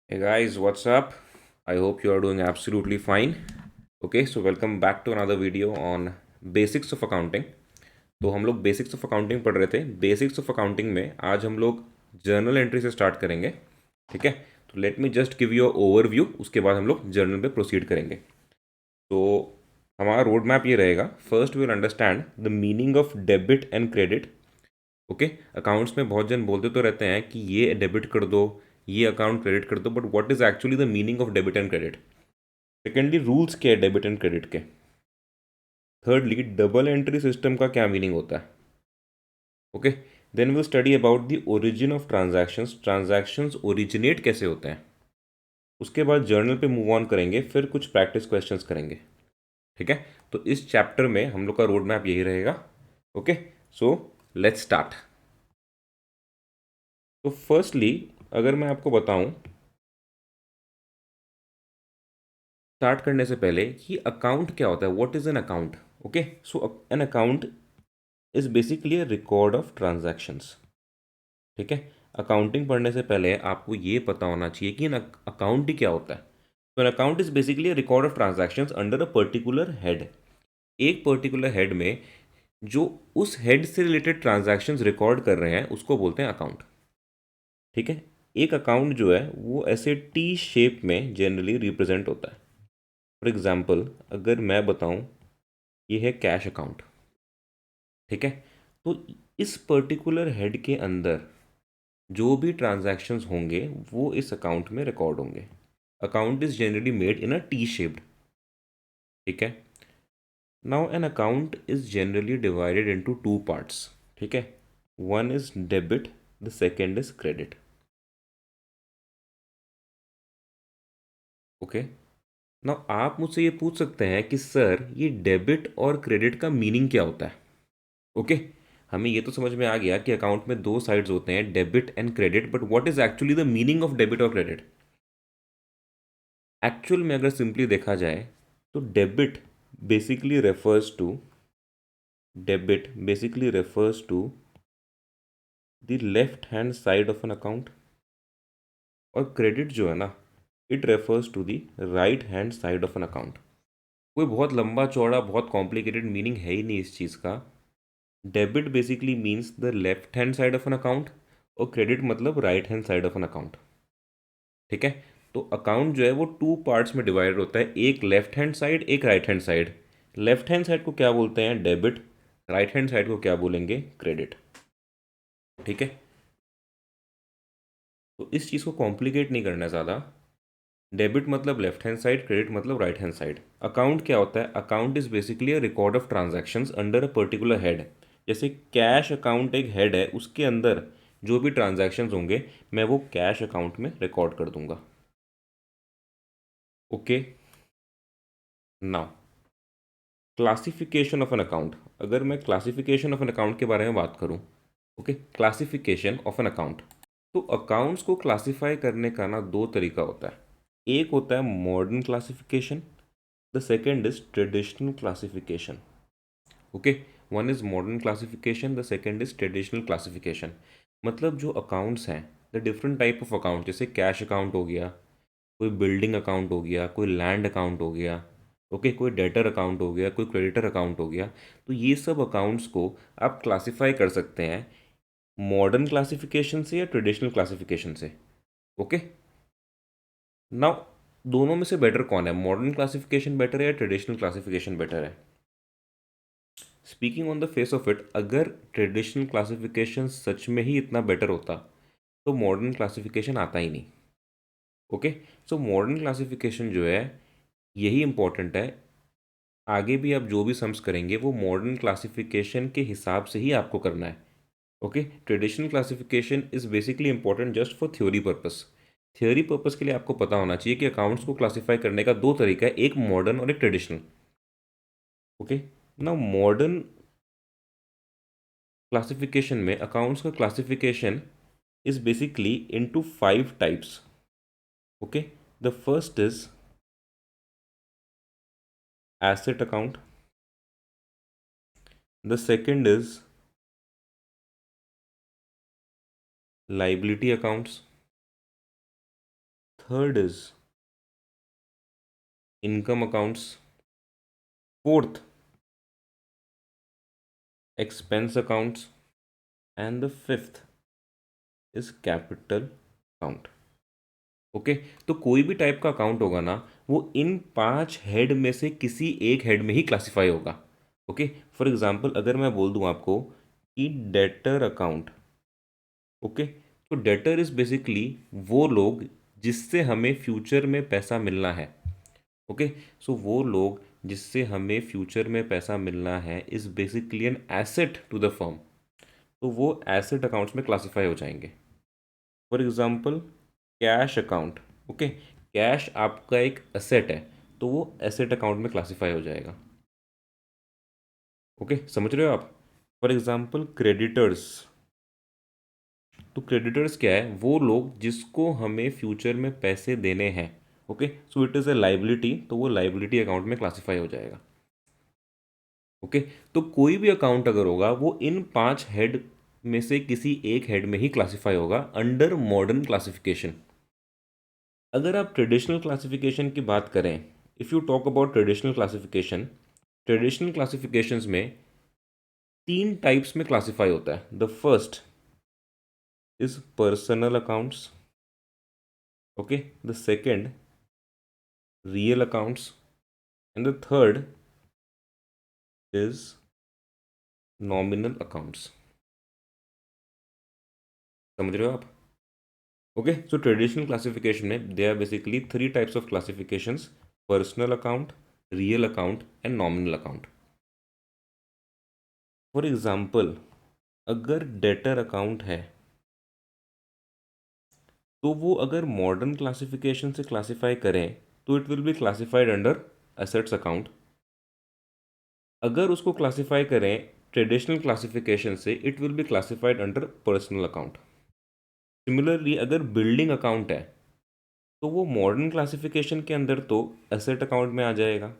Hey guys, what's up? I hope you are doing absolutely fine. Okay, so welcome back to another video on basics of accounting. तो हम लोग basics of accounting पढ़ रहे थे. Basics of accounting में आज हम लोग जर्नल एंट्री से स्टार्ट करेंगे. ठीक है, तो let me just give you overview. उसके बाद हम लोग जर्नल पे प्रोसीड करेंगे. तो हमारा रोड मैप ये रहेगा. First we will understand the meaning of debit and credit. Okay, accounts में बहुत जन बोलते तो रहते हैं कि ये डेबिट कर दो, ये अकाउंट क्रेडिट कर दो, but what is actually the meaning of debit and credit. Secondly, rules क्या है डेबिट एंड क्रेडिट के. थर्डली, डबल एंट्री सिस्टम का क्या मीनिंग होता है. Okay, then will study about the origin of transactions. Transactions originate कैसे होते हैं. उसके बाद जर्नल पे मूव ऑन करेंगे, फिर कुछ प्रैक्टिस क्वेश्चंस करेंगे. ठीक है, तो इस चैप्टर में हम लोग का रोड मैप यही रहेगा. Okay, so let's start. तो फर्स्टली अगर मैं आपको बताऊं स्टार्ट करने से पहले कि अकाउंट क्या होता है, what is an account. Okay, so an account is basically a record of transactions. ठीक है, अकाउंटिंग पढ़ने से पहले आपको ये पता होना चाहिए कि एन अकाउंट ही क्या होता है. तो an account is basically a record of transactions under a particular head. एक पर्टिकुलर हेड में जो उस हेड से रिलेटेड ट्रांजैक्शंस रिकॉर्ड कर रहे हैं उसको बोलते हैं अकाउंट. ठीक है, एक अकाउंट जो है वो ऐसे टी शेप में जनरली रिप्रेजेंट होता है. फॉर एग्जाम्पल अगर मैं बताऊं ये है कैश अकाउंट. ठीक है, तो इस पर्टिकुलर हेड के अंदर जो भी ट्रांजैक्शंस होंगे वो इस अकाउंट में रिकॉर्ड होंगे. Account is generally made in a T shaped. ठीक है, now an account is generally divided into two parts. ठीक है, one is debit, the second is credit. Okay, now आप मुझसे ये पूछ सकते हैं कि सर ये डेबिट और क्रेडिट का मीनिंग क्या होता है. ओके, हमें ये तो समझ में आ गया कि अकाउंट में दो साइड्स होते हैं, debit and credit, but what is actually the meaning of debit और क्रेडिट. एक्चुअल में अगर सिंपली देखा जाए तो basically refers to debit basically refers to the left hand side of an account, और क्रेडिट जो है ना it refers to the right hand side of an account. कोई बहुत लंबा चौड़ा बहुत कॉम्प्लिकेटेड मीनिंग है ही नहीं इस चीज़ का. Debit basically means the left hand side of an account, और क्रेडिट मतलब right hand side of an account. ठीक है, तो अकाउंट जो है वो टू पार्ट्स में डिवाइड होता है, एक लेफ्ट हैंड साइड एक right hand side. Left hand side को क्या बोलते हैं, डेबिट. राइट हैंड साइड को क्या बोलेंगे, क्रेडिट. ठीक है, तो इस चीज़ को कॉम्प्लिकेट नहीं करना ज़्यादा. डेबिट मतलब लेफ्ट हैंड साइड, क्रेडिट मतलब राइट हैंड साइड. अकाउंट क्या होता है, account is basically a record of transactions under a particular head. जैसे कैश अकाउंट एक हेड है, उसके अंदर जो भी ट्रांजैक्शंस होंगे मैं वो कैश अकाउंट में रिकॉर्ड कर दूंगा. Okay, now classification of an account. अगर मैं क्लासिफिकेशन ऑफ एन अकाउंट के बारे में बात करूं, okay, classification of an account. तो अकाउंट्स को क्लासिफाई करने का ना दो तरीका होता है. एक होता है modern classification, the second is traditional classification. Okay, one is modern classification, the second is traditional classification. मतलब जो अकाउंट्स हैं, the different type of account, जैसे कैश अकाउंट हो गया, कोई बिल्डिंग अकाउंट हो गया, कोई लैंड अकाउंट हो गया, ओके, कोई डेटर अकाउंट हो गया, कोई क्रेडिटर अकाउंट हो गया. तो ये सब अकाउंट्स को आप क्लासिफाई कर सकते हैं मॉडर्न क्लासिफिकेशन से या ट्रेडिशनल क्लासिफिकेशन से. ओके, नाउ दोनों में से बेटर कौन है, मॉडर्न क्लासिफिकेशन बेटर है या ट्रेडिशनल क्लासिफिकेशन बेटर है. Speaking on the face of it, अगर ट्रेडिशनल क्लासिफिकेशन सच में ही इतना बेटर होता तो मॉडर्न क्लासिफिकेशन आता ही नहीं. ओके, सो मॉडर्न क्लासिफिकेशन जो है यही इंपॉर्टेंट है. आगे भी आप जो भी सम्स करेंगे वो मॉडर्न क्लासिफिकेशन के हिसाब से ही आपको करना है. Okay, traditional classification is basically important just for theory purpose. Theory purpose के लिए आपको पता होना चाहिए कि अकाउंट्स को क्लासिफाई करने का दो तरीका है, एक मॉडर्न और एक ट्रेडिशनल. ओके, ना मॉडर्न क्लासिफिकेशन में अकाउंट्स का classification is basically into five types. Okay, the first is asset account, the second is liability accounts, third is income accounts, fourth expense accounts, and the fifth is capital account. Okay तो कोई भी type का account होगा ना, वो इन 5 head में से किसी एक हेड में ही क्लासिफाई होगा. ओके, फॉर एग्जांपल अगर मैं बोल दूं आपको कि डेटर अकाउंट, ओके, तो डेटर इज बेसिकली वो लोग जिससे हमें फ्यूचर में पैसा मिलना है. ओके, सो वो लोग जिससे हमें फ्यूचर में पैसा मिलना है is basically an asset to the firm, तो वो एसेट अकाउंट्स में क्लासिफाई हो जाएंगे. For example cash account, okay, cash आपका एक एसेट है, तो वो एसेट अकाउंट में क्लासिफाई हो जाएगा. ओके, समझ रहे हो आप. फॉर एग्जांपल क्रेडिटर्स, तो क्रेडिटर्स क्या है, वो लोग जिसको हमें फ्यूचर में पैसे देने हैं. Okay, so it is a liability, तो वो लाइबिलिटी अकाउंट में क्लासिफाई हो जाएगा. ओके, तो कोई भी अकाउंट अगर होगा वो इन 5 हेड में से किसी एक हेड में ही क्लासिफाई होगा अंडर मॉडर्न क्लासिफिकेशन. अगर आप ट्रेडिशनल क्लासिफिकेशन की बात करें, if you talk about traditional classifications में 3 टाइप्स में क्लासिफाई होता है. The first is personal accounts, okay, the second real accounts, and the third is nominal accounts. समझ रहे हो आप. ओके, सो ट्रेडिशनल क्लासिफिकेशन में they are basically 3 types of classifications: personal account, real account and nominal account. For example अगर debtor account है, तो वो अगर मॉडर्न क्लासिफिकेशन से क्लासिफाई करें तो it will be classified under assets account. अगर उसको क्लासिफाई करें ट्रेडिशनल क्लासिफिकेशन से, it will be classified under personal account. Similarly अगर बिल्डिंग अकाउंट है, तो वो मॉडर्न क्लासिफिकेशन के अंदर तो एसेट अकाउंट में आ जाएगा,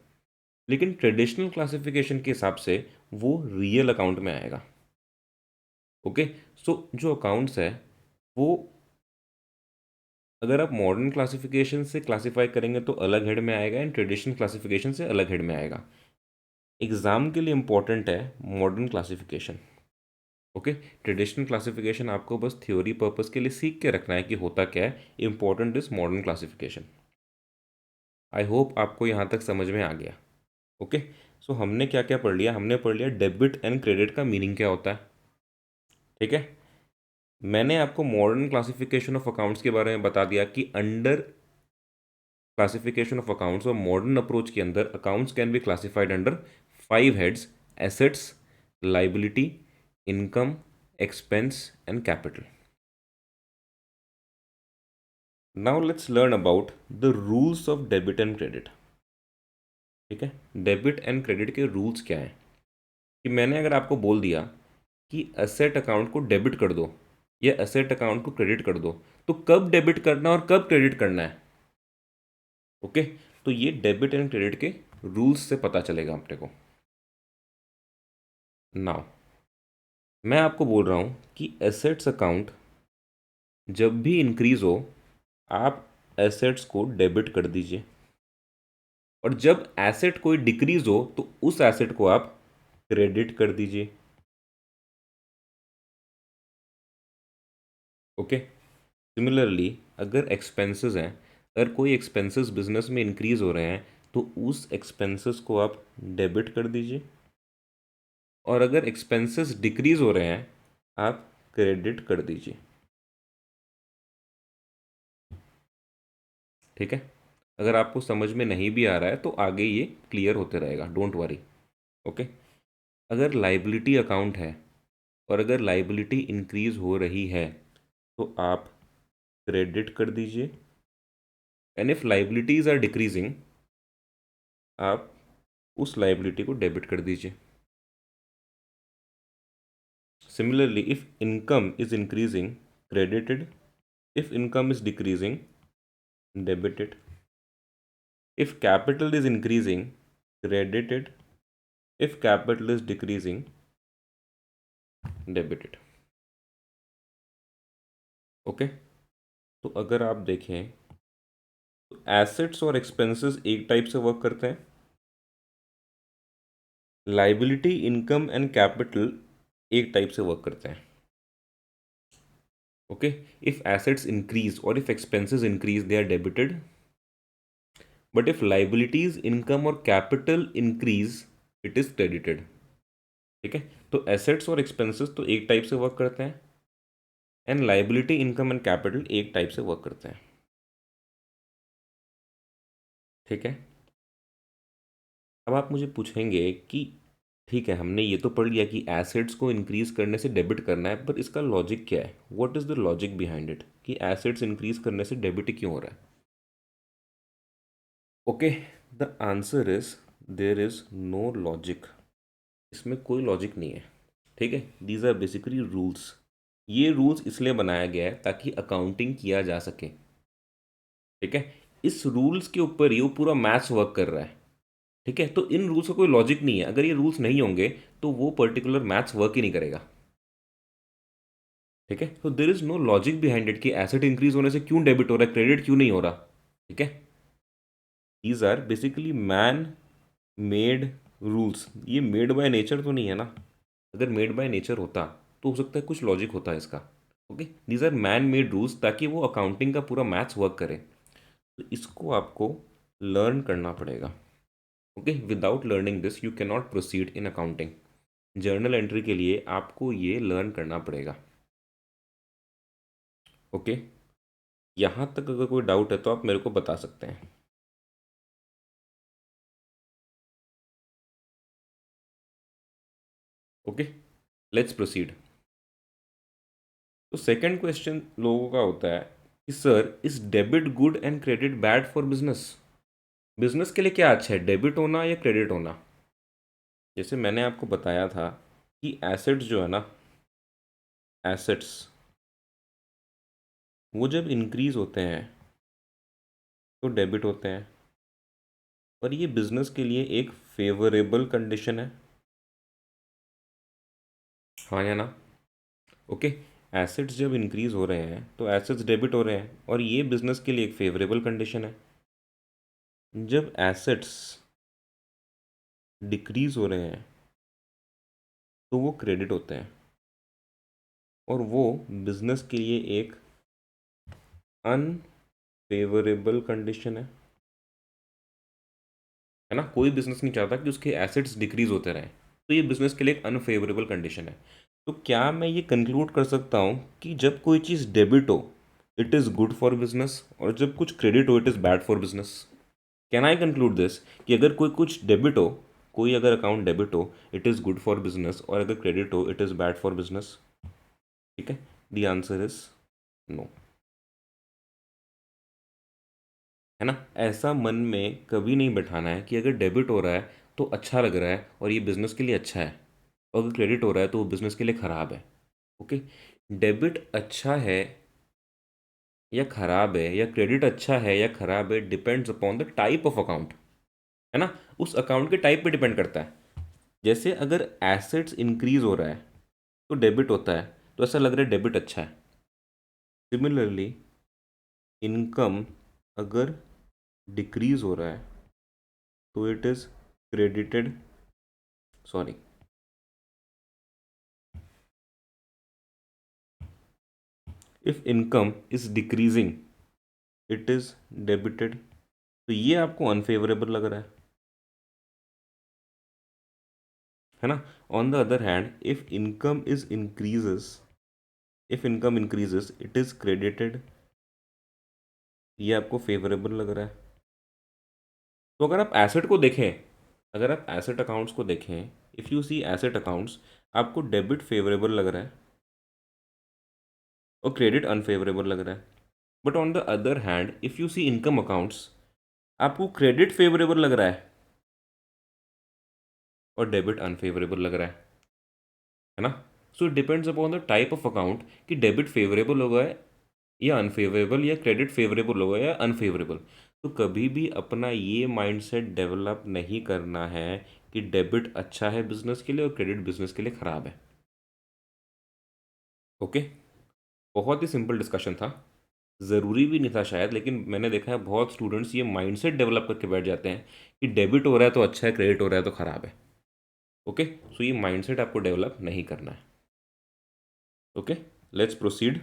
लेकिन ट्रेडिशनल क्लासिफिकेशन के हिसाब से वो रियल अकाउंट में आएगा. ओके, सो जो अकाउंट्स है वो अगर आप मॉडर्न क्लासिफिकेशन से क्लासिफाई करेंगे तो अलग हेड में आएगा, एंड ट्रेडिशनल क्लासिफिकेशन से अलग हेड में आएगा. एग्ज़ाम के लिए इम्पॉर्टेंट है modern classification. Okay, traditional classification आपको बस थ्योरी पर्पस के लिए सीख के रखना है कि होता क्या है. Important is modern classification. I hope आपको यहाँ तक समझ में आ गया. ओके, सो हमने क्या क्या पढ़ लिया. हमने पढ़ लिया डेबिट एंड क्रेडिट का मीनिंग क्या होता है. ठीक है, मैंने आपको मॉडर्न क्लासिफिकेशन ऑफ अकाउंट्स के बारे में बता दिया कि अंडर क्लासिफिकेशन ऑफ अकाउंट्स और मॉडर्न अप्रोच के अंदर accounts can be classified under 5 heads: assets, liability, income, expense and capital. Now let's learn about the rules of debit and credit. ठीक है, डेबिट एंड क्रेडिट के rules क्या हैं. कि मैंने अगर आपको बोल दिया कि एसेट अकाउंट को डेबिट कर दो या एसेट अकाउंट को क्रेडिट कर दो, तो कब डेबिट करना और कब क्रेडिट करना है. ओके, तो ये डेबिट एंड क्रेडिट के रूल्स से पता चलेगा अपने को. नाउ मैं आपको बोल रहा हूँ कि एसेट्स अकाउंट जब भी इंक्रीज हो, आप एसेट्स को डेबिट कर दीजिए, और जब एसेट कोई डिक्रीज हो तो उस एसेट को आप क्रेडिट कर दीजिए. ओके, सिमिलरली अगर एक्सपेंसेस हैं, अगर कोई एक्सपेंसेस बिजनेस में इंक्रीज हो रहे हैं, तो उस एक्सपेंसेस को आप डेबिट कर दीजिए, और अगर एक्सपेंसेस डिक्रीज हो रहे हैं आप क्रेडिट कर दीजिए. ठीक है, अगर आपको समझ में नहीं भी आ रहा है तो आगे ये क्लियर होते रहेगा, डोंट वरी. ओके, अगर लाइबिलिटी अकाउंट है और अगर लाइबिलिटी इंक्रीज हो रही है तो आप क्रेडिट कर दीजिए, and if liabilities are decreasing आप उस लाइबिलिटी को डेबिट कर दीजिए. Similarly if income is increasing, credited. If income is decreasing, debited. If capital is increasing, credited. If capital is decreasing, debited. Okay, तो अगर आप देखें तो एसेट्स और एक्सपेंसेस एक टाइप से वर्क करते हैं, लाइबिलिटी, इनकम एंड कैपिटल एक टाइप से वर्क करते हैं। ओके, इफ एसेट्स इंक्रीज और if expenses increase they are debited, but if liabilities, income और capital increase it is credited. ठीक है, तो एसेट्स और एक्सपेंसेस तो एक टाइप से वर्क करते हैं and liability, income and capital एक टाइप से वर्क करते हैं। ठीक है, अब आप मुझे पूछेंगे कि ठीक है, हमने ये तो पढ़ लिया कि एसेट्स को इंक्रीज करने से डेबिट करना है, पर इसका लॉजिक क्या है, what is the logic behind it, कि एसेट्स इंक्रीज करने से डेबिट क्यों हो रहा है। Okay, the answer is there is no logic, इसमें कोई लॉजिक नहीं है। ठीक है, दीज आर बेसिकली रूल्स। ये रूल्स इसलिए बनाया गया है ताकि अकाउंटिंग किया जा सके। ठीक है, इस रूल्स के ऊपर ही वो पूरा मैथ्स वर्क कर रहा है। ठीक है, तो इन रूल्स का कोई लॉजिक नहीं है, अगर ये रूल्स नहीं होंगे तो वो पर्टिकुलर मैथ्स वर्क ही नहीं करेगा। ठीक है, तो there is no logic behind it कि एसेट इंक्रीज होने से क्यों डेबिट हो रहा है, क्रेडिट क्यों नहीं हो रहा। ठीक है, these are basically man made rules. ये मेड बाय नेचर तो नहीं है ना, अगर मेड बाय नेचर होता तो हो सकता है कुछ लॉजिक होता है इसका। Okay, these are man made rules ताकि वो अकाउंटिंग का पूरा मैथ्स वर्क करे। तो इसको आपको लर्न करना पड़ेगा। Okay, without learning this you can not proceed in accounting. Journal entry के लिए आपको ये लर्न करना पड़ेगा। ओके, यहाँ तक अगर कोई डाउट है तो आप मेरे को बता सकते हैं। Okay, let's proceed. तो सेकंड क्वेश्चन लोगों का होता है कि sir, is debit good and credit bad for business. Business के लिए क्या अच्छा है, डेबिट होना या क्रेडिट होना। जैसे मैंने आपको बताया था कि एसेट्स जो है ना, एसेट्स वो जब इंक्रीज होते हैं तो डेबिट होते हैं, और ये बिजनेस के लिए एक फेवरेबल कंडीशन है। हाँ या ना। ओके, एसेट्स जब इंक्रीज हो रहे हैं तो एसेट्स डेबिट हो रहे हैं, और ये बिजनेस के लिए एक फेवरेबल कंडीशन है। जब एसेट्स डिक्रीज हो रहे हैं तो वो क्रेडिट होते हैं, और वो बिजनेस के लिए एक अनफेवरेबल कंडीशन है ना। कोई बिजनेस नहीं चाहता कि उसके एसेट्स डिक्रीज होते रहें, तो ये बिजनेस के लिए एक अनफेवरेबल कंडीशन है। तो क्या मैं ये कंक्लूड कर सकता हूँ कि जब कोई चीज़ डेबिट हो it is good for business, और जब कुछ क्रेडिट हो it is bad for business. Can I conclude this कि अगर कोई कुछ डेबिट हो, कोई अगर अकाउंट डेबिट हो it is good for business, और अगर क्रेडिट हो it is bad for business. ठीक है, द आंसर इज नो। है ना, ऐसा मन में कभी नहीं बैठाना है कि अगर डेबिट हो रहा है तो अच्छा लग रहा है और ये बिज़नेस के लिए अच्छा है, और अगर क्रेडिट हो रहा है तो वो बिज़नेस के लिए ख़राब है। ओके, डेबिट अच्छा है या ख़राब है, या क्रेडिट अच्छा है या ख़राब है, depends upon the type of account. है ना, उस अकाउंट के टाइप पे डिपेंड करता है। जैसे अगर एसेट्स इंक्रीज हो रहा है तो डेबिट होता है, तो ऐसा लग रहा है डेबिट अच्छा है। सिमिलरली इनकम अगर डिक्रीज हो रहा है तो it is credited, sorry, if income is decreasing it is debited. तो ये आपको अनफेवरेबल लग रहा है ना। On the other hand if income increases it is credited, ये आपको फेवरेबल लग रहा है। तो अगर आप एसेट को देखें, अगर आप एसेट अकाउंट्स को देखें, if you see asset accounts, आपको डेबिट फेवरेबल लग रहा है और क्रेडिट अनफेवरेबल लग रहा है। But on the other hand if you see income accounts, आपको क्रेडिट फेवरेबल लग रहा है और डेबिट अनफेवरेबल लग रहा है ना। So it depends upon the type of account कि डेबिट फेवरेबल होगा या अनफेवरेबल, या क्रेडिट फेवरेबल होगा या अनफेवरेबल। तो कभी भी अपना ये माइंडसेट डेवलप नहीं करना है कि डेबिट अच्छा है बिजनेस के लिए और क्रेडिट बिजनेस के लिए ख़राब है। ओके, बहुत ही सिंपल डिस्कशन था। ज़रूरी भी नहीं था शायद, लेकिन मैंने देखा है बहुत स्टूडेंट्स ये माइंडसेट डेवलप करके बैठ जाते हैं कि डेबिट हो रहा है तो अच्छा है, क्रेडिट हो रहा है तो ख़राब है। ओके, सो ये माइंडसेट आपको डेवलप नहीं करना है। Okay, let's proceed.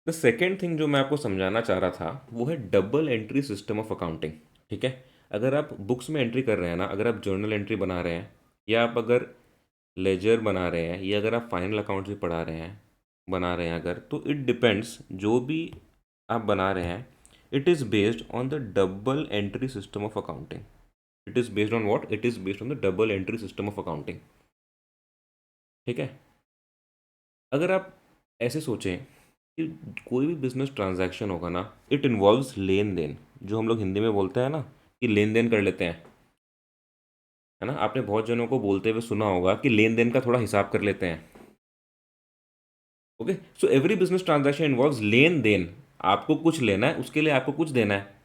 The second thing जो मैं आपको समझाना चाह रहा था वो है double entry system of accounting. ठीक है, अगर आप बुक्स में एंट्री कर रहे हैं ना, अगर आप जर्नल एंट्री बना रहे हैं, या आप अगर लेजर बना रहे हैं, या अगर आप फाइनल अकाउंट्स भी पढ़ा रहे हैं, बना रहे हैं अगर, तो इट डिपेंड्स, जो भी आप बना रहे हैं, it is based on the double entry system of accounting. It is based on what? It is based on the double entry system of accounting. ठीक है, अगर आप ऐसे सोचें कि कोई भी बिजनेस ट्रांजैक्शन होगा ना, इट इन्वॉल्व्स लेन देन, जो हम लोग हिंदी में बोलते हैं ना कि लेन देन कर लेते हैं, है ना। आपने बहुत जनों को बोलते हुए सुना होगा कि लेन देन का थोड़ा हिसाब कर लेते हैं। Okay, so every business transaction involves लेन देन। आपको कुछ लेना है, उसके लिए आपको कुछ देना है।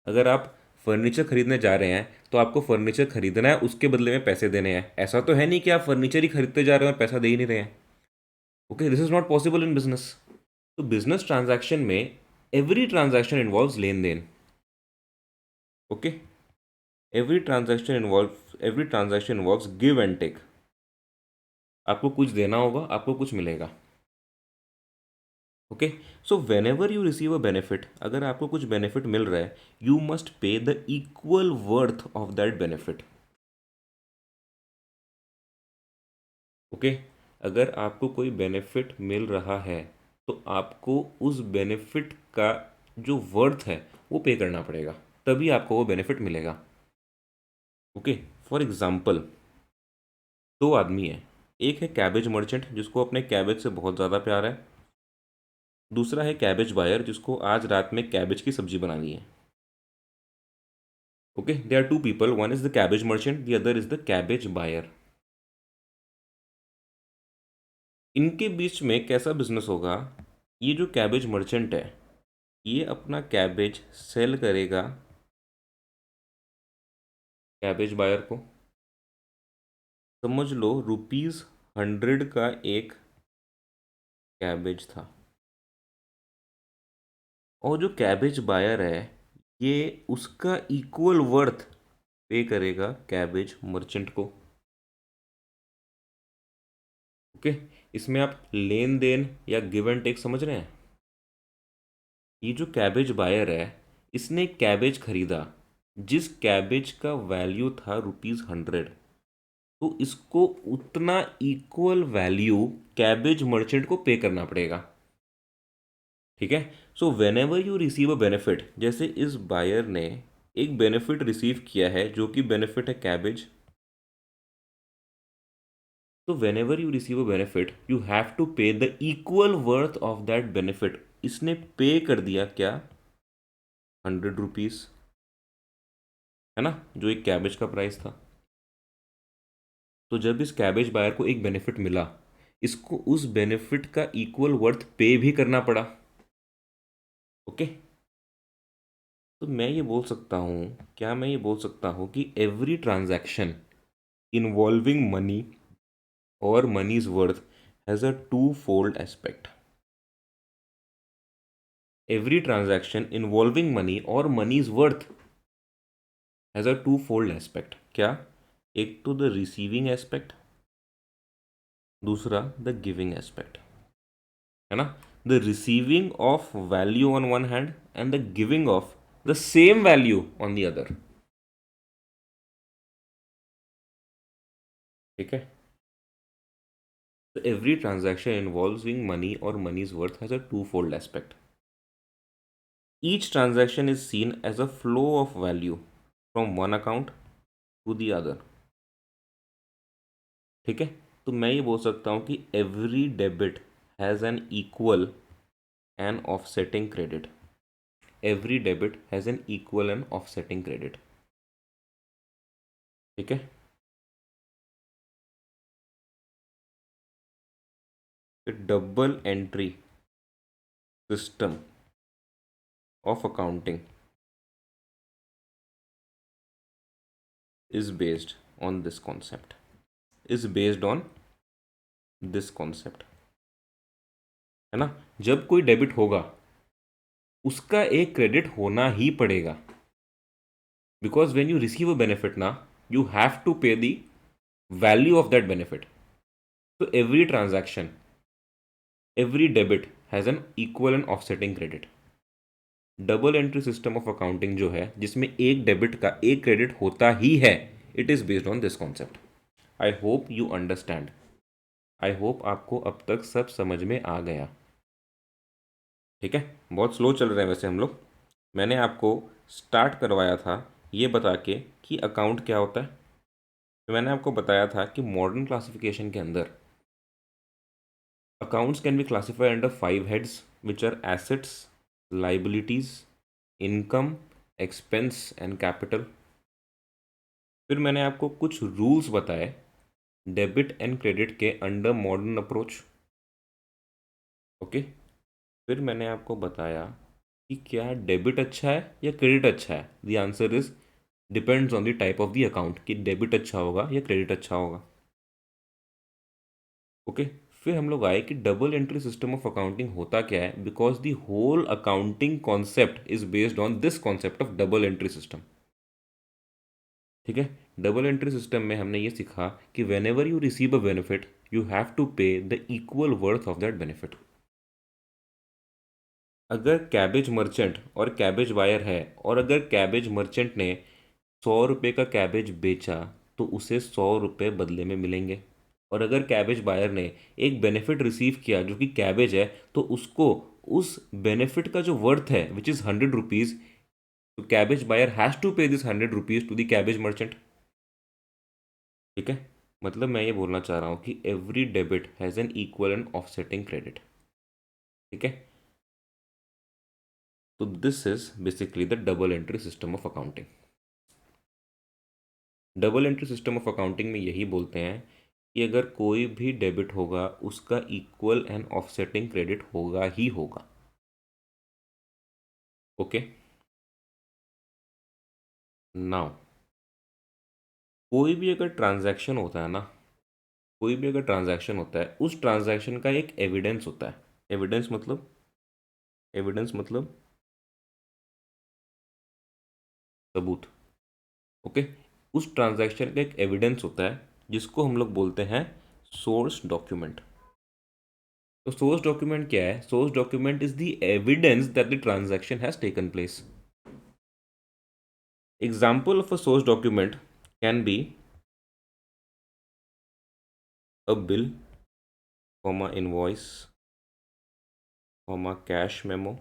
अगर आप फर्नीचर खरीदने जा रहे हैं तो आपको फर्नीचर खरीदना है, उसके बदले में पैसे देने हैं। ऐसा तो है नहीं कि आप फर्नीचर ही खरीदते जा रहे हो और पैसा दे ही नहीं रहे हैं। Okay, this is not possible in business. तो बिजनेस ट्रांजैक्शन में एवरी ट्रांजैक्शन इन्वॉल्व्स लेन देन। Okay, every transaction involves give and take. आपको कुछ देना होगा, आपको कुछ मिलेगा। Okay, so whenever you receive a benefit, अगर आपको कुछ बेनिफिट मिल रहा है, you must pay the equal worth of that benefit. Okay, अगर आपको कोई बेनिफिट मिल रहा है तो आपको उस बेनिफिट का जो वर्थ है वो पे करना पड़ेगा, तभी आपको वो बेनिफिट मिलेगा। ओके, फॉर एग्जाम्पल, दो आदमी हैं। एक है कैबेज मर्चेंट जिसको अपने कैबेज से बहुत ज़्यादा प्यार है। दूसरा है कैबेज बायर जिसको आज रात में कैबेज की सब्जी बनानी है। Okay, they are two people, one is the cabbage merchant, the other is the cabbage buyer. इनके बीच में कैसा बिजनेस होगा? ये जो कैबेज मर्चेंट है, ये अपना कैबेज सेल करेगा कैबेज बायर को। समझ लो ₹100 का एक कैबेज था, और जो कैबेज बायर है ये उसका इक्वल वर्थ पे करेगा कैबेज मर्चेंट को। ओके, इसमें आप लेन देन या गिव एंड टेक समझ रहे हैं। ये जो कैबेज बायर है, इसने कैबेज खरीदा, जिस कैबेज का वैल्यू था ₹100, तो इसको उतना इक्वल वैल्यू कैबेज मर्चेंट को पे करना पड़ेगा। ठीक है, सो whenever you receive a benefit, जैसे इस बायर ने एक बेनिफिट रिसीव किया है जो कि बेनिफिट है कैबेज, तो whenever you receive a benefit you have to pay the equal worth of that benefit. इसने पे कर दिया क्या? ₹100, है ना, जो एक कैबेज का प्राइस था। तो जब इस कैबेज बायर को एक बेनिफिट मिला, इसको उस बेनिफिट का इक्वल वर्थ पे भी करना पड़ा। ओके, तो मैं ये बोल सकता हूँ, क्या मैं ये बोल सकता हूँ कि एवरी ट्रांजैक्शन इन्वॉल्विंग मनी और money's worth has a twofold aspect. Every transaction involving money और money's worth has a twofold aspect. क्या? एक तो द रिसीविंग एस्पेक्ट, दूसरा द गिविंग एस्पेक्ट, है ना। The receiving of value on one hand and the giving of the same value on the other. ठीक है, तो एवरी ट्रांजैक्शन इन्वॉल्विंग मनी और money's worth has a twofold aspect. Each transaction is seen as a flow of value from one account to the other. ठीक है, तो मैं ये बोल सकता हूँ कि every debit has an equal and offsetting credit. Every debit has an equal and offsetting credit. ठीक है, double entry system of accounting is based on this concept, is based on this concept. है ना। जब कोई debit होगा उसका एक credit होना ही पड़ेगा, because when you receive a benefit ना, you have to pay the value of that benefit. तो every transaction, every debit has an equal and offsetting credit. Double entry system of accounting जो है, जिसमें एक debit का एक credit होता ही है, it is based on this concept. I hope you understand. I hope आपको अब तक सब समझ में आ गया। ठीक है, बहुत स्लो चल रहे हैं वैसे हम लोग। मैंने आपको स्टार्ट करवाया था ये बता के कि अकाउंट क्या होता है। तो मैंने आपको बताया था कि मॉडर्न क्लासिफिकेशन के अंदर accounts can be classified under five heads, which are assets, liabilities, income, expense and capital। फिर मैंने आपको कुछ रूल्स बताए डेबिट एंड क्रेडिट के अंडर मॉडर्न अप्रोच। ओके, फिर मैंने आपको बताया कि क्या डेबिट अच्छा है या क्रेडिट अच्छा है। The answer is depends on the type of the account, कि डेबिट अच्छा होगा या क्रेडिट अच्छा होगा। ओके, फिर हम लोग आए कि double entry system of accounting होता क्या है, because the whole accounting concept is based on this concept of double entry system. ठीक है, डबल एंट्री सिस्टम में हमने ये सीखा कि whenever you receive a benefit, you have to pay the equal worth of that benefit. अगर cabbage merchant और cabbage buyer है, और अगर कैबेज मर्चेंट ने 100 रुपये का कैबेज बेचा, तो उसे 100 रुपये बदले में मिलेंगे। और अगर कैबेज बायर ने एक बेनिफिट रिसीव किया जो कि कैबेज है, तो उसको उस बेनिफिट का जो वर्थ है विच इज़ 100 रुपीज़, तो cabbage buyer has to pay this 100 rupees to the cabbage merchant. ठीक है, मतलब मैं ये बोलना चाह रहा हूँ कि every debit has an equal and offsetting credit. ठीक है, तो this is basically the double entry system of accounting. Double entry system of accounting में यही बोलते हैं कि अगर कोई भी डेबिट होगा उसका इक्वल एंड ऑफसेटिंग क्रेडिट होगा ही होगा। ओके, नाउ कोई भी अगर ट्रांजैक्शन होता है ना, कोई भी अगर ट्रांजैक्शन होता है, उस ट्रांजैक्शन का एक एविडेंस होता है। एविडेंस मतलब, एविडेंस मतलब सबूत। ओके, उस ट्रांजैक्शन का एक एविडेंस होता है जिसको हम लोग बोलते हैं सोर्स डॉक्यूमेंट। तो सोर्स डॉक्यूमेंट क्या है? Source document is the evidence that the transaction has taken place. Example of a source document can be a bill, comma invoice, comma cash memo।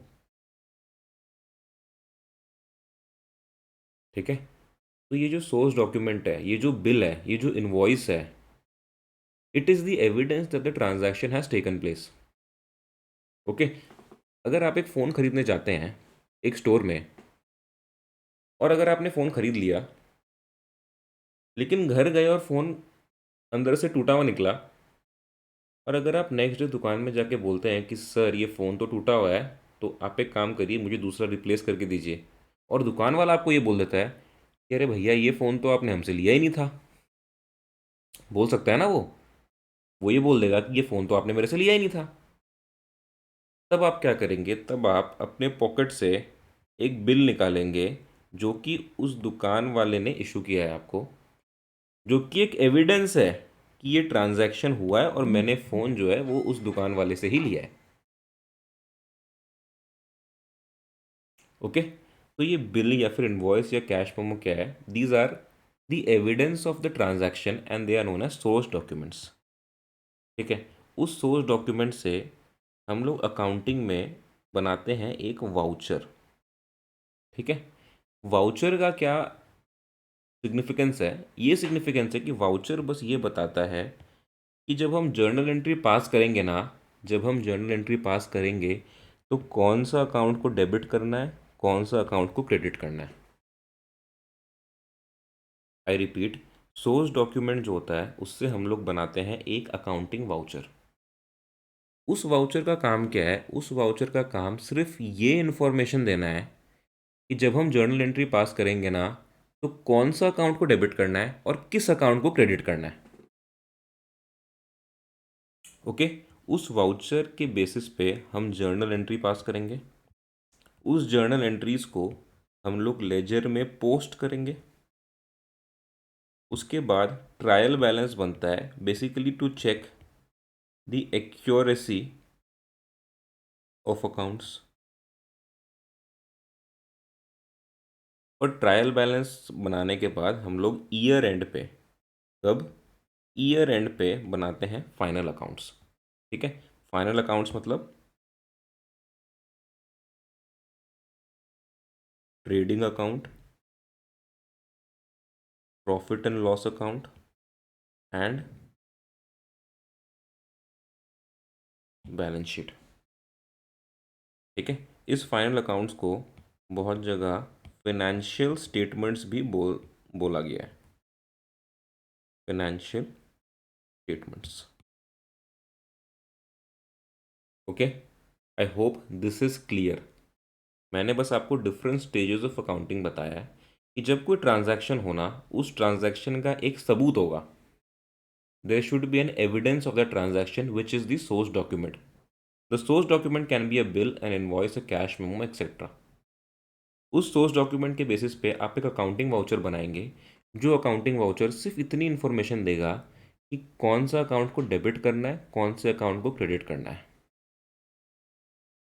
ठीक है, तो ये जो सोर्स डॉक्यूमेंट है, ये जो बिल है, ये जो इनवॉइस है, it is the evidence that the transaction has taken place. Okay, अगर आप एक फ़ोन खरीदने जाते हैं एक स्टोर में, और अगर आपने फ़ोन खरीद लिया लेकिन घर गए और फ़ोन अंदर से टूटा हुआ निकला, और अगर आप नेक्स्ट डे दुकान में जाके बोलते हैं कि सर ये फ़ोन तो टूटा हुआ है, तो आप एक काम करिए मुझे दूसरा रिप्लेस करके दीजिए, और दुकान वाला आपको ये बोल देता है कि अरे भैया ये फ़ोन तो आपने हमसे लिया ही नहीं था। बोल सकता है ना वो ये बोल देगा कि ये फ़ोन तो आपने मेरे से लिया ही नहीं था। तब आप क्या करेंगे? तब आप अपने पॉकेट से एक बिल निकालेंगे जो कि उस दुकान वाले ने इशू किया है आपको, जो कि एक एविडेंस है कि ये ट्रांजैक्शन हुआ है और मैंने फ़ोन जो है वो उस दुकान वाले से ही लिया है। ओके, तो ये बिल या फिर इनवॉइस या कैश मेमो क्या है? These are the evidence of the transaction and they are known as source documents. ठीक है, उस सोर्स डॉक्यूमेंट से हम लोग अकाउंटिंग में बनाते हैं एक वाउचर। ठीक है, वाउचर का क्या सिग्निफिकेंस है? ये सिग्निफिकेंस है कि वाउचर बस ये बताता है कि जब हम जर्नल एंट्री पास करेंगे ना, जब हम जर्नल एंट्री पास करेंगे, तो कौन सा अकाउंट को डेबिट करना है, कौन सा अकाउंट को क्रेडिट करना है। आई रिपीट, सोर्स डॉक्यूमेंट जो होता है उससे हम लोग बनाते हैं एक अकाउंटिंग वाउचर। उस वाउचर का काम क्या है? उस वाउचर का काम सिर्फ ये इन्फॉर्मेशन देना है कि जब हम जर्नल एंट्री पास करेंगे ना, तो कौन सा अकाउंट को डेबिट करना है और किस अकाउंट को क्रेडिट करना है। ओके, उस वाउचर के बेसिस पे हम जर्नल एंट्री पास करेंगे। उस जर्नल एंट्रीज को हम लोग लेजर में पोस्ट करेंगे। उसके बाद ट्रायल बैलेंस बनता है basically to check the accuracy of accounts. और ट्रायल बैलेंस बनाने के बाद हम लोग ईयर एंड पे, कब, ईयर एंड पे बनाते हैं फाइनल अकाउंट्स। ठीक है, फाइनल अकाउंट्स मतलब trading account, profit and loss account and balance sheet. ठीक है, इस फाइनल अकाउंट्स को बहुत जगह फाइनेंशियल स्टेटमेंट्स भी बोला गया है। Financial statements. Okay, I hope this is clear. मैंने बस आपको डिफरेंट स्टेजेस ऑफ अकाउंटिंग बताया है कि जब कोई ट्रांजैक्शन होना, उस ट्रांजैक्शन का एक सबूत होगा। There should be an evidence of the transaction which is the source document. The source document can be a bill, an invoice, a cash memo, etcetera. उस सोर्स डॉक्यूमेंट के बेसिस पे आप एक अकाउंटिंग वाउचर बनाएंगे, जो accounting voucher सिर्फ इतनी information देगा कि कौन सा अकाउंट को डेबिट करना है, कौन से अकाउंट को क्रेडिट करना है।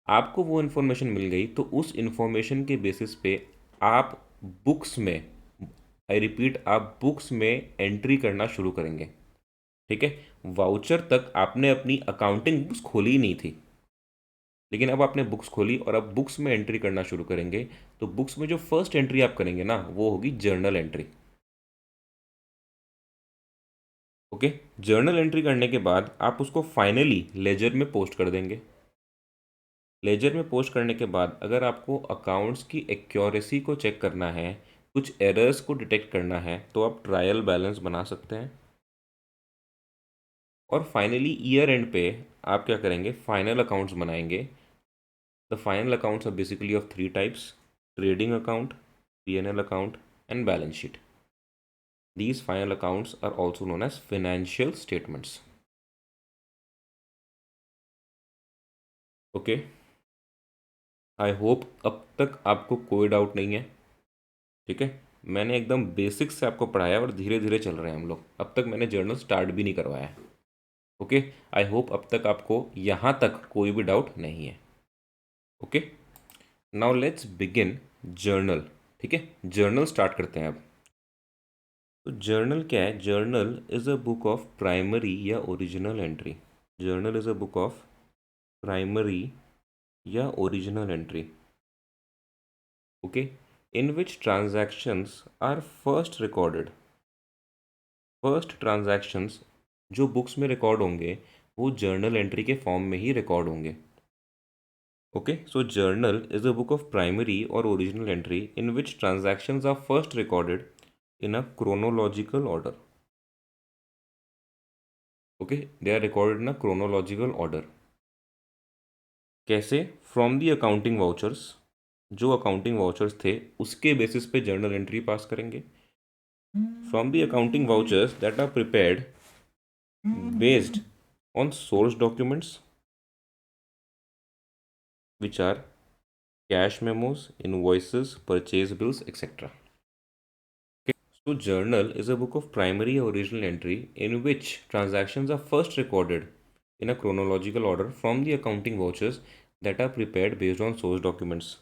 आपको वो इन्फॉर्मेशन मिल गई तो उस इन्फॉर्मेशन के बेसिस पे आप बुक्स में, आई रिपीट, आप बुक्स में एंट्री करना शुरू करेंगे। ठीक है, वाउचर तक आपने अपनी अकाउंटिंग बुक्स खोली ही नहीं थी, लेकिन अब आपने बुक्स खोली और अब बुक्स में एंट्री करना शुरू करेंगे। तो बुक्स में जो फर्स्ट एंट्री आप करेंगे ना, वो होगी journal entry. Okay, journal entry करने के बाद आप उसको फाइनली लेजर में पोस्ट कर देंगे। लेजर में पोस्ट करने के बाद अगर आपको अकाउंट्स की एक्यूरेसी को चेक करना है, कुछ एरर्स को डिटेक्ट करना है, तो आप ट्रायल बैलेंस बना सकते हैं। और फाइनली ईयर एंड पे आप क्या करेंगे, फाइनल अकाउंट्स बनाएंगे। The final accounts are basically of three types: trading account, P&L account and balance sheet. These final accounts are also known as financial statements. Okay, I hope अब तक आपको कोई doubt नहीं है। ठीक है, मैंने एकदम बेसिक्स से आपको पढ़ाया और धीरे धीरे चल रहे हैं हम लोग। अब तक मैंने जर्नल स्टार्ट भी नहीं करवाया है। ओके, आई होप अब तक आपको यहाँ तक कोई भी डाउट नहीं है। Okay, now let's begin journal. ठीक है, जर्नल स्टार्ट करते हैं अब। तो जर्नल क्या है? Journal is a book of primary या original entry. Journal is a book of primary या original entry, okay, in which transactions are first recorded. First transactions जो बुक्स में रिकॉर्ड होंगे वो जर्नल एंट्री के फॉर्म में ही रिकॉर्ड होंगे। Okay, so journal is a book of primary और original entry in which transactions are first recorded in a chronological order. Okay, they are recorded in a chronological order. कैसे? From the accounting vouchers. जो accounting vouchers थे उसके basis पे journal entry pass करेंगे। From the accounting vouchers that are prepared based on source documents which are cash memos, invoices, purchase bills, etc. Okay. So journal is a book of primary or original entry in which transactions are first recorded in a chronological order from the accounting vouchers that are prepared based on source documents.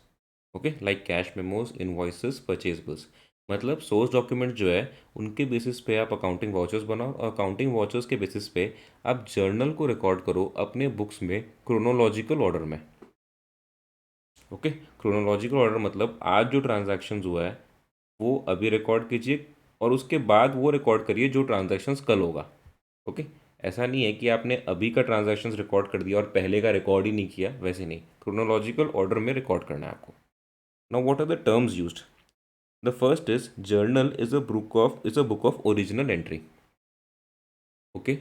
Okay, like cash memos, invoices, purchase bills. मतलब source document जो है उनके basis पे आप accounting vouchers बनाओ और accounting vouchers के basis पे आप जर्नल को रिकॉर्ड करो अपने बुक्स में क्रोनोलॉजिकल ऑर्डर में। ओके, क्रोनोलॉजिकल ऑर्डर मतलब आज जो ट्रांजैक्शंस हुआ है वो अभी रिकॉर्ड कीजिए और उसके बाद वो रिकॉर्ड करिए जो ट्रांजैक्शंस कल होगा। ओके, ऐसा नहीं है कि आपने अभी का ट्रांजैक्शंस रिकॉर्ड कर दिया और पहले का रिकॉर्ड ही नहीं किया, वैसे नहीं, क्रोनोलॉजिकल ऑर्डर में रिकॉर्ड करना है आपको। Now what are the terms used? The first is journal is a book of original entry. Okay,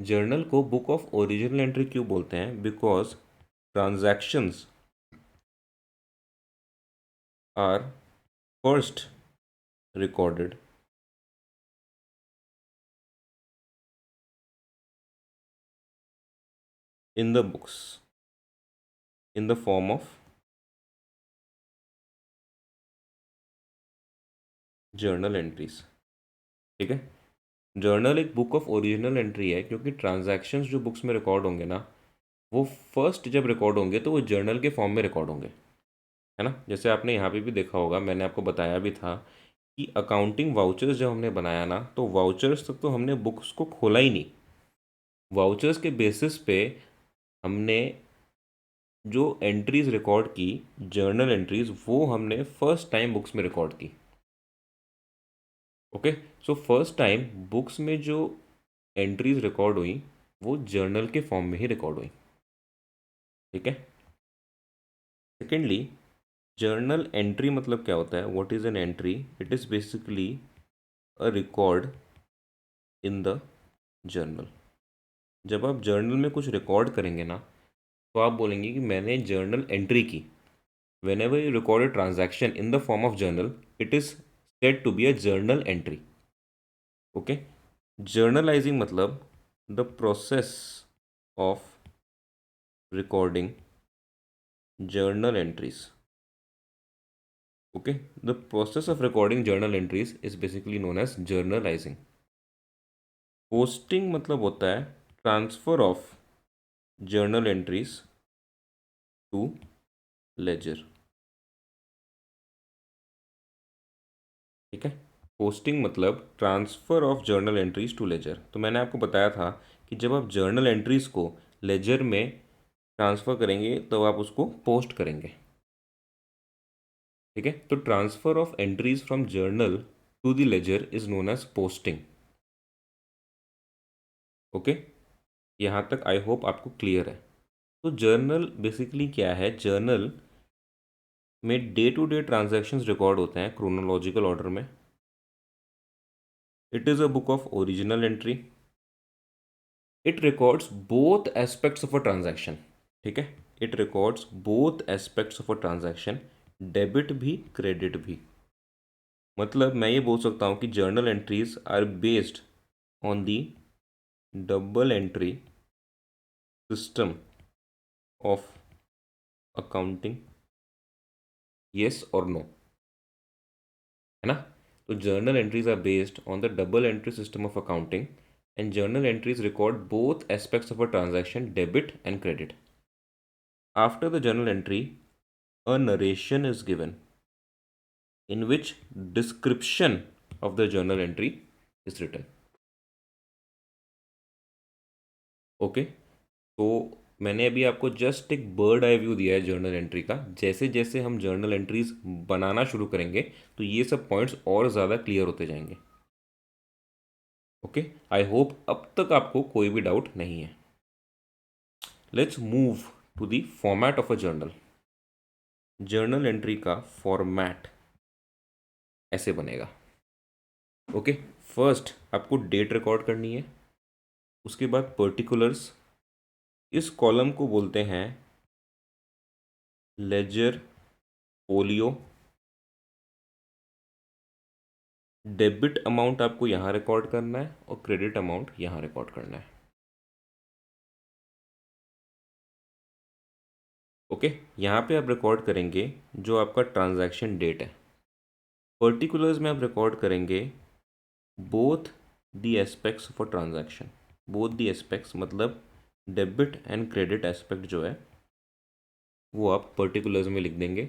journal को बुक ऑफ ओरिजिनल एंट्री क्यों बोलते हैं? Because transactions are first recorded in the books in the form of journal entries. ठीक है, journal एक book of original entry है, क्योंकि transactions जो बुक्स में रिकॉर्ड होंगे ना, वो फर्स्ट जब रिकॉर्ड होंगे तो वो जर्नल के फॉर्म में रिकॉर्ड होंगे, है ना। जैसे आपने यहाँ पे भी देखा होगा, मैंने आपको बताया भी था कि अकाउंटिंग वाउचर्स जब हमने बनाया ना, तो वाउचर्स तक तो हमने बुक्स को खोला ही नहीं। वाउचर्स के बेसिस पे हमने जो एंट्रीज रिकॉर्ड की, जर्नल एंट्रीज, वो हमने फर्स्ट टाइम बुक्स में रिकॉर्ड की। Okay, so first time books में जो एंट्रीज रिकॉर्ड हुई वो जर्नल के फॉर्म में ही रिकॉर्ड हुई। ठीक है, सेकेंडली, जर्नल एंट्री मतलब क्या होता है? What is an entry? It is basically a record in the journal. जब आप जर्नल में कुछ रिकॉर्ड करेंगे ना, तो आप बोलेंगे कि मैंने जर्नल एंट्री की। Whenever you record a transaction in the form of journal, it is said to be a journal entry. Okay, journalising मतलब the process of recording journal entries. Okay, the process of recording journal entries is basically known as journalizing. Posting मतलब होता है transfer of journal entries to ledger. ठीक है, posting मतलब transfer of journal entries to ledger. तो मैंने आपको बताया था कि जब आप जर्नल एंट्रीज को लेजर में ट्रांसफ़र करेंगे तो आप उसको पोस्ट करेंगे। ठीक है, तो transfer of entries from journal to the ledger is known as posting. Okay, यहाँ तक आई होप आपको क्लियर है। तो जर्नल बेसिकली क्या है? जर्नल में day to day transactions record होते हैं क्रोनोलॉजिकल ऑर्डर में। It is a book of original entry. It records both aspects of a transaction. ठीक है, it records both aspects of a transaction, debit भी credit भी। मतलब मैं ये बोल सकता हूँ कि journal entries are based on the double entry system of accounting. Yes और नो, है ना। तो journal entries are based on the double entry system of accounting, and journal entries record both aspects of a transaction, debit and credit. After the journal entry, a narration is given in which description of the journal entry is written. Okay, तो मैंने अभी आपको just एक bird eye view दिया है journal entry का। जैसे जैसे हम जर्नल एंट्रीज बनाना शुरू करेंगे तो ये सब पॉइंट्स और ज़्यादा क्लियर होते जाएंगे। ओके, आई होप अब तक आपको कोई भी डाउट नहीं है। Let's move to the format of a journal. Journal entry का फॉर्मेट ऐसे बनेगा। ओके, फर्स्ट आपको डेट रिकॉर्ड करनी है, उसके बाद पर्टिकुलर्स। इस कॉलम को बोलते हैं लेजर फोलियो। डेबिट अमाउंट आपको यहाँ रिकॉर्ड करना है और क्रेडिट अमाउंट यहाँ रिकॉर्ड करना है। ओके, यहाँ पे आप रिकॉर्ड करेंगे जो आपका ट्रांजैक्शन डेट है। पर्टिकुलर्स में आप रिकॉर्ड करेंगे both the aspects of a transaction. Both the aspects मतलब डेबिट एंड क्रेडिट एस्पेक्ट जो है वो आप पर्टिकुलर्स में लिख देंगे।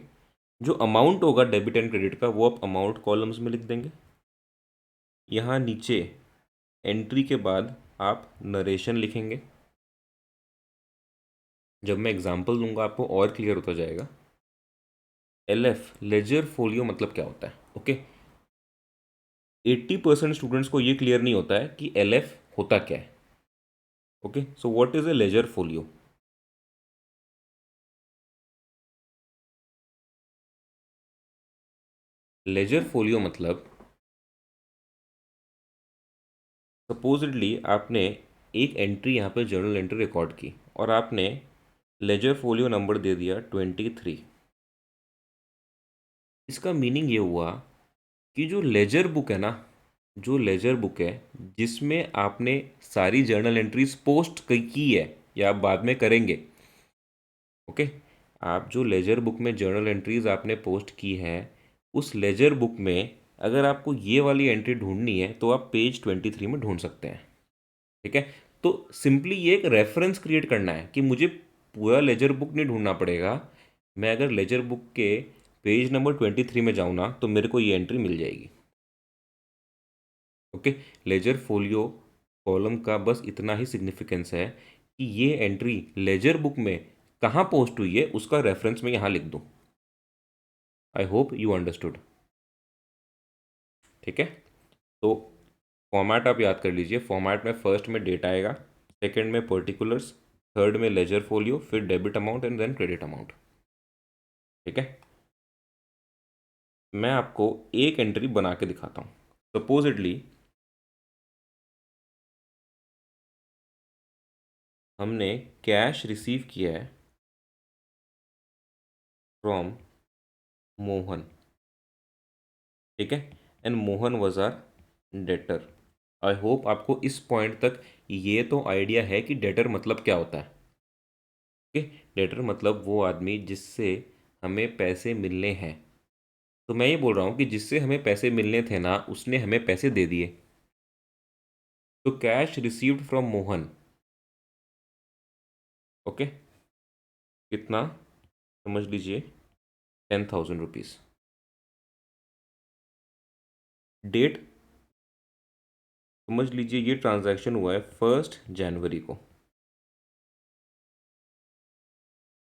जो अमाउंट होगा डेबिट एंड क्रेडिट का वो आप अमाउंट कॉलम्स में लिख देंगे। यहाँ नीचे एंट्री के बाद आप नरेशन लिखेंगे। जब मैं एग्जांपल दूंगा आपको और क्लियर होता जाएगा। एलएफ लेजर फोलियो मतलब क्या होता है? ओके, 80% स्टूडेंट्स को ये क्लियर नहीं होता है कि एलएफ होता क्या है। Okay, so what is a ledger folio? Ledger folio मतलब सपोजिटली आपने एक एंट्री यहाँ पे जर्नल एंट्री रिकॉर्ड की और आपने लेजर फोलियो नंबर दे दिया 23। इसका मीनिंग ये हुआ कि जो लेजर बुक है ना, जो लेजर बुक है जिसमें आपने सारी जर्नल एंट्रीज पोस्ट की है, या आप बाद में करेंगे। ओके, आप जो लेजर बुक में जर्नल एंट्रीज आपने पोस्ट की है, उस लेजर बुक में अगर आपको ये वाली एंट्री ढूंढनी है तो आप पेज 23 में ढूंढ सकते हैं। ठीक है, तो सिंपली ये एक रेफरेंस क्रिएट करना है कि मुझे पूरा लेजर बुक नहीं ढूंढना पड़ेगा। मैं अगर लेजर बुक के पेज नंबर 23 में जाऊँ ना तो मेरे को ये एंट्री मिल जाएगी। ओके, लेजर फोलियो कॉलम का बस इतना ही सिग्निफिकेंस है कि ये एंट्री लेजर बुक में कहाँ पोस्ट हुई है उसका रेफरेंस मैं यहाँ लिख दूँ। I hope you understood. ठीक है, तो फॉर्मेट आप याद कर लीजिए। फॉर्मेट में फर्स्ट में डेट आएगा, सेकंड में पर्टिकुलर्स, थर्ड में लेजर फोलियो, फिर debit amount and then credit amount. ठीक है, मैं आपको एक एंट्री बना के दिखाता हूँ। सपोजिटली हमने कैश रिसीव किया है फ्रॉम मोहन। ठीक है, and Mohan was our debtor. I hope आपको इस पॉइंट तक ये तो आइडिया है कि डेटर मतलब क्या होता है। ओके, डेटर मतलब वो आदमी जिससे हमें पैसे मिलने हैं। तो मैं ये बोल रहा हूँ कि जिससे हमें पैसे मिलने थे ना, उसने हमें पैसे दे दिए। तो cash received from Mohan. Okay, कितना, समझ लीजिए 10,000 रुपीज़। डेट, समझ लीजिए ये ट्रांजैक्शन हुआ है 1 जनवरी को।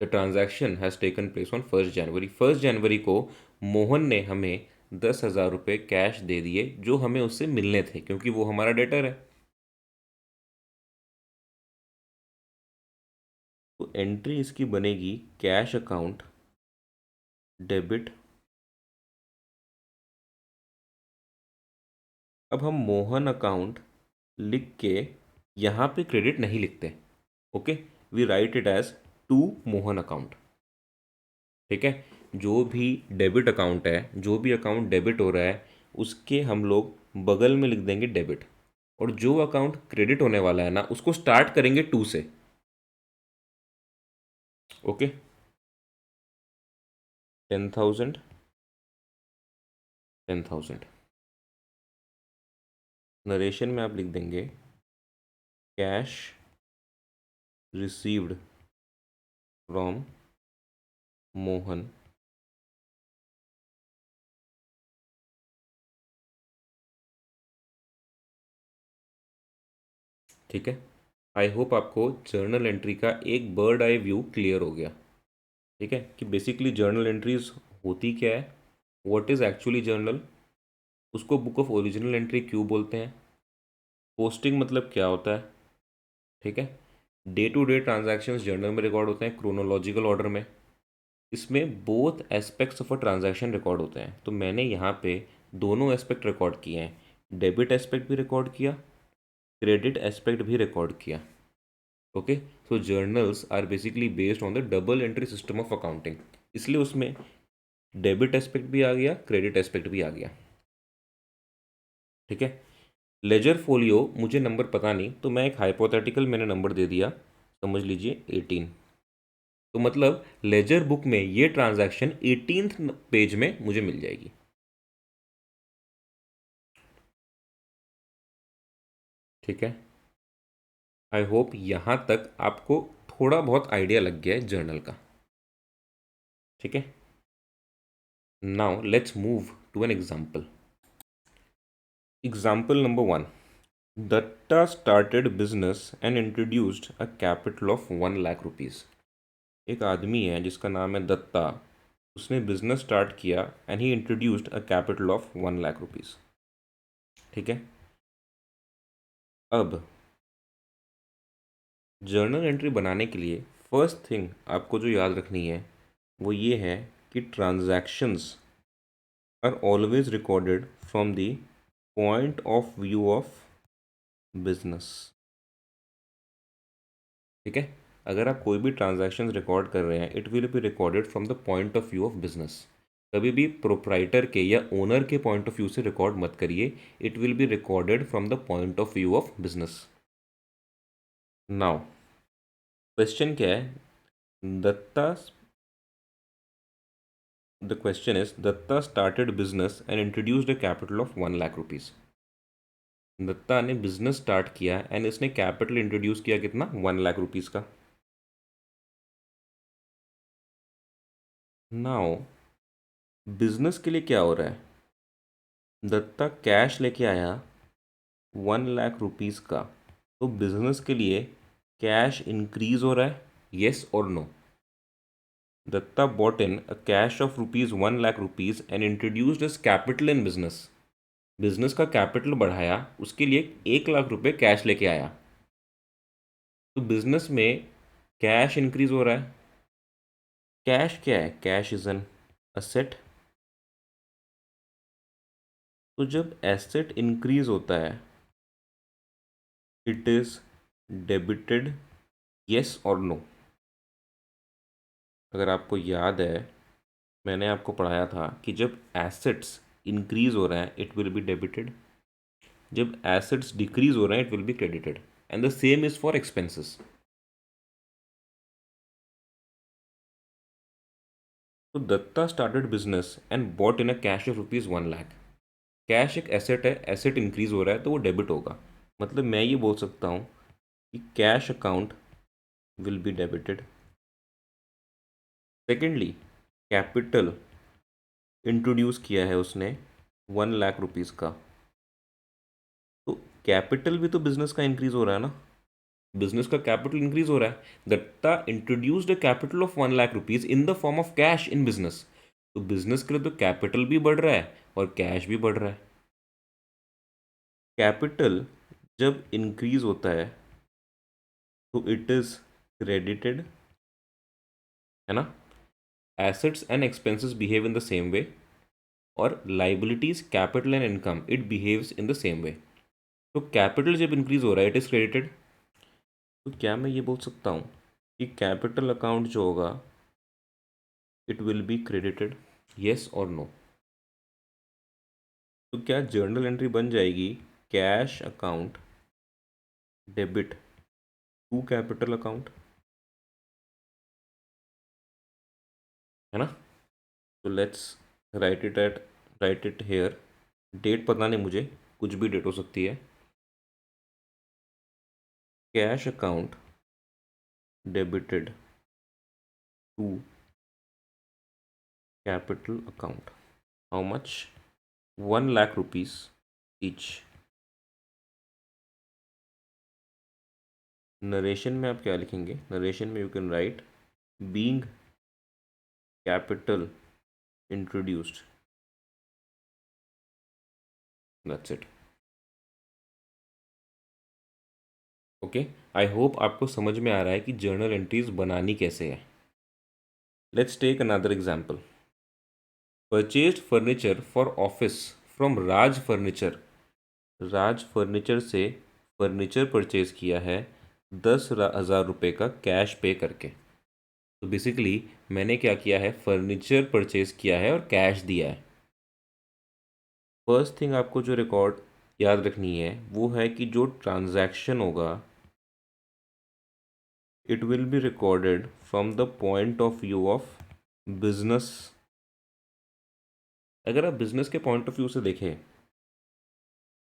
The transaction has taken place on 1 जनवरी। 1 जनवरी को मोहन ने हमें 10,000 रुपये कैश दे दिए जो हमें उससे मिलने थे, क्योंकि वो हमारा डेटर है। तो एंट्री इसकी बनेगी कैश अकाउंट डेबिट। अब हम मोहन अकाउंट लिख के यहाँ पे क्रेडिट नहीं लिखते। Okay, we write it as to Mohan account. ठीक है, जो भी डेबिट अकाउंट है, जो भी अकाउंट डेबिट हो रहा है, उसके हम लोग बगल में लिख देंगे डेबिट। और जो अकाउंट क्रेडिट होने वाला है ना, उसको स्टार्ट करेंगे टू से। ओके, 10,000, 10,000। नरेशन में आप लिख देंगे कैश रिसीव्ड फ्रॉम मोहन ठीक है, आई होप आपको जर्नल एंट्री का एक बर्ड आई व्यू क्लियर हो गया। ठीक है, कि बेसिकली जर्नल एंट्रीज होती क्या है, व्हाट इज़ एक्चुअली जर्नल, उसको बुक ऑफ ओरिजिनल एंट्री क्यों बोलते हैं, पोस्टिंग मतलब क्या होता है। ठीक है, day to day transactions journal में रिकॉर्ड होते हैं क्रोनोलॉजिकल ऑर्डर में। इसमें both aspects of a transaction record होते हैं। तो मैंने यहाँ पे दोनों एस्पेक्ट रिकॉर्ड किए हैं, डेबिट एस्पेक्ट भी रिकॉर्ड किया, क्रेडिट एस्पेक्ट भी रिकॉर्ड किया। Okay, so journals are basically based on the double entry system of accounting, इसलिए उसमें डेबिट एस्पेक्ट भी आ गया, क्रेडिट एस्पेक्ट भी आ गया। ठीक है, लेजर फोलियो मुझे नंबर पता नहीं, तो मैं एक हाइपोथेटिकल मैंने नंबर दे दिया, समझ लीजिए 18। तो मतलब लेजर बुक में ये ट्रांजैक्शन 18th पेज में मुझे मिल जाएगी। ठीक है, आई होप यहाँ तक आपको थोड़ा बहुत आइडिया लग गया है जर्नल का। ठीक है, now let's move to an example. Example number 1, Datta started business and introduced a capital of 1 lakh rupees. एक आदमी है जिसका नाम है दत्ता, उसने बिजनेस स्टार्ट किया and he introduced a capital of 1 lakh rupees. ठीक है, अब जर्नल एंट्री बनाने के लिए फर्स्ट थिंग आपको जो याद रखनी है वो ये है कि transactions are always recorded from the point of view of business. ठीक है, अगर आप कोई भी ट्रांजैक्शन रिकॉर्ड कर रहे हैं, it will be recorded from the point of view of business. कभी भी प्रोप्राइटर के या ओनर के पॉइंट ऑफ व्यू से रिकॉर्ड मत करिए, it will be recorded from the point of view of business. Now question क्या है? Datta the question is Datta started business and introduced a capital of 1 lakh rupees. Datta ने बिजनेस स्टार्ट किया and इसने capital introduce किया कितना? 1 लाख रुपीज का। नाउ बिजनेस के लिए क्या हो रहा है? दत्ता कैश लेके आया 1 लाख रुपीज का, तो बिजनेस के लिए कैश इंक्रीज हो रहा है, येस और no? Datta bought in a cash of rupees 1 lakh rupees and introduced as capital in business. Business का कैपिटल बढ़ाया, उसके लिए 1 लाख रुपए कैश लेके आया, तो बिजनेस में कैश इंक्रीज हो रहा है। कैश क्या है? Cash is an asset. तो जब एसेट इंक्रीज होता है इट इज डेबिटेड, येस और नो? अगर आपको याद है, मैंने आपको पढ़ाया था कि जब एसेट्स इंक्रीज हो रहा है इट विल बी डेबिटेड, जब एसेट्स डिक्रीज हो रहे हैं it will be credited, and the same is for expenses. तो Datta started business and bought in a cash of rupees 1 lakh. Cash एक एसेट है, एसेट इंक्रीज हो रहा है तो वो डेबिट होगा। मतलब मैं ये बोल सकता हूँ कि cash account will be debited. Secondly, capital introduce किया है उसने 1 लाख रुपीज़ का, तो कैपिटल भी तो बिजनेस का इंक्रीज हो रहा है ना। बिजनेस का कैपिटल इंक्रीज हो रहा है। Datta introduced a capital of 1 lakh rupees in the form of cash in business, तो बिजनेस के लिए तो कैपिटल भी बढ़ रहा है और कैश भी बढ़ रहा है। कैपिटल जब इंक्रीज होता है तो इट इज क्रेडिटेड, है ना। Assets and expenses behave in the same way, और liabilities, capital and income, it behaves in the same way. तो कैपिटल जब इंक्रीज हो रहा है इट इज क्रेडिटेड। तो क्या मैं ये बोल सकता हूँ कि कैपिटल अकाउंट जो होगा it will be credited, yes और नो? तो क्या जर्नल एंट्री बन जाएगी cash account debit to capital account, है ना। तो let's write it here. Date पता नहीं मुझे, कुछ भी डेट हो सकती है। Cash account debited to capital account, how much? 1 lakh rupees each. Narration में आप क्या लिखेंगे? नरेशन में you can write being capital introduced, that's it. Okay, I hope आपको समझ में आ रहा है कि जर्नल एंट्रीज बनानी कैसे है। Let's take another example. Purchased furniture for office from Raj furniture. Raj furniture से फर्नीचर परचेज किया है 10,000 रुपये का कैश पे करके। तो बेसिकली मैंने क्या किया है, फर्नीचर परचेज किया है और कैश दिया है। फर्स्ट थिंग आपको जो रिकॉर्ड याद रखनी है वो है कि जो ट्रांजैक्शन होगा it will be recorded from the point of view of business. अगर आप बिजनेस के पॉइंट ऑफ व्यू से देखें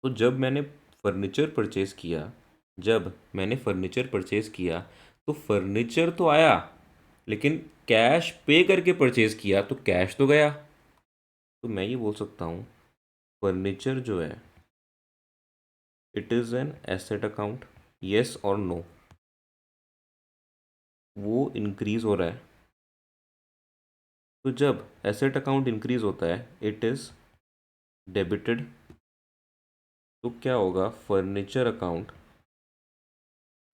तो जब मैंने फर्नीचर परचेज किया तो फर्नीचर तो आया, लेकिन कैश पे करके परचेज किया तो कैश तो गया। तो मैं ये बोल सकता हूँ फर्नीचर जो है it is an asset account, yes और नो? वो इंक्रीज हो रहा है, तो जब एसेट अकाउंट इंक्रीज होता है इट इज़ डेबिटेड। तो क्या होगा? Furniture account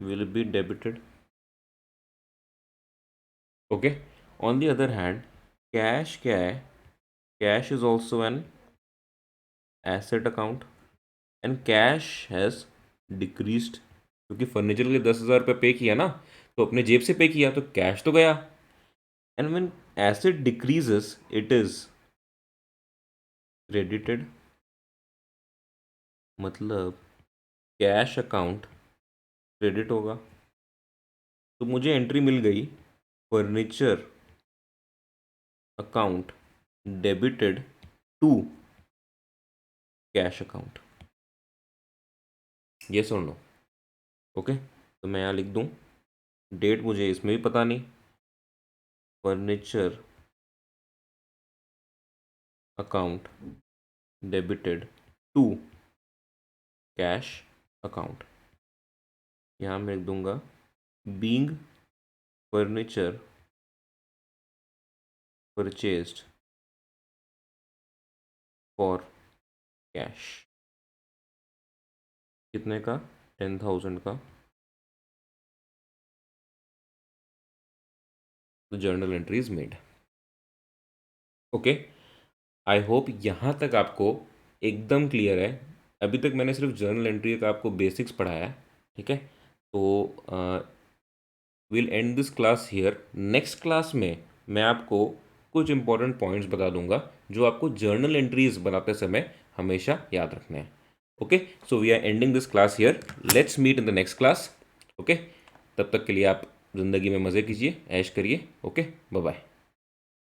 will be debited. Okay, on the other hand cash क्या है? Cash is also an asset account and cash has decreased, क्योंकि फर्नीचर के लिए 10,000 रुपये पे किया ना, तो अपने जेब से पे किया तो कैश तो गया। And when asset decreases it is credited, मतलब कैश अकाउंट क्रेडिट होगा। तो मुझे एंट्री मिल गई, furniture account debited to cash account. Yes और नो? ओके, तो मैं यहाँ लिख दूँ, डेट मुझे इसमें भी पता नहीं, furniture account debited to cash account. यहाँ मैं लिख दूंगा being furniture purchased for cash. कितने का? 10,000 का। तो journal entry is made. Okay, I hope यहाँ तक आपको एकदम क्लियर है। अभी तक मैंने सिर्फ जर्नल एंट्री का आपको बेसिक्स पढ़ाया है, ठीक है? तो will and this class here. Next class में मैं आपको कुछ इंपॉर्टेंट पॉइंट्स बता दूंगा जो आपको जर्नल एंट्रीज बनाते समय हमेशा याद रखने हैं। Okay, so we are ending this class here, let's meet in the next class. Okay, तब तक के लिए आप ज़िंदगी में मज़े कीजिए, ऐश करिए। Okay, bye bye.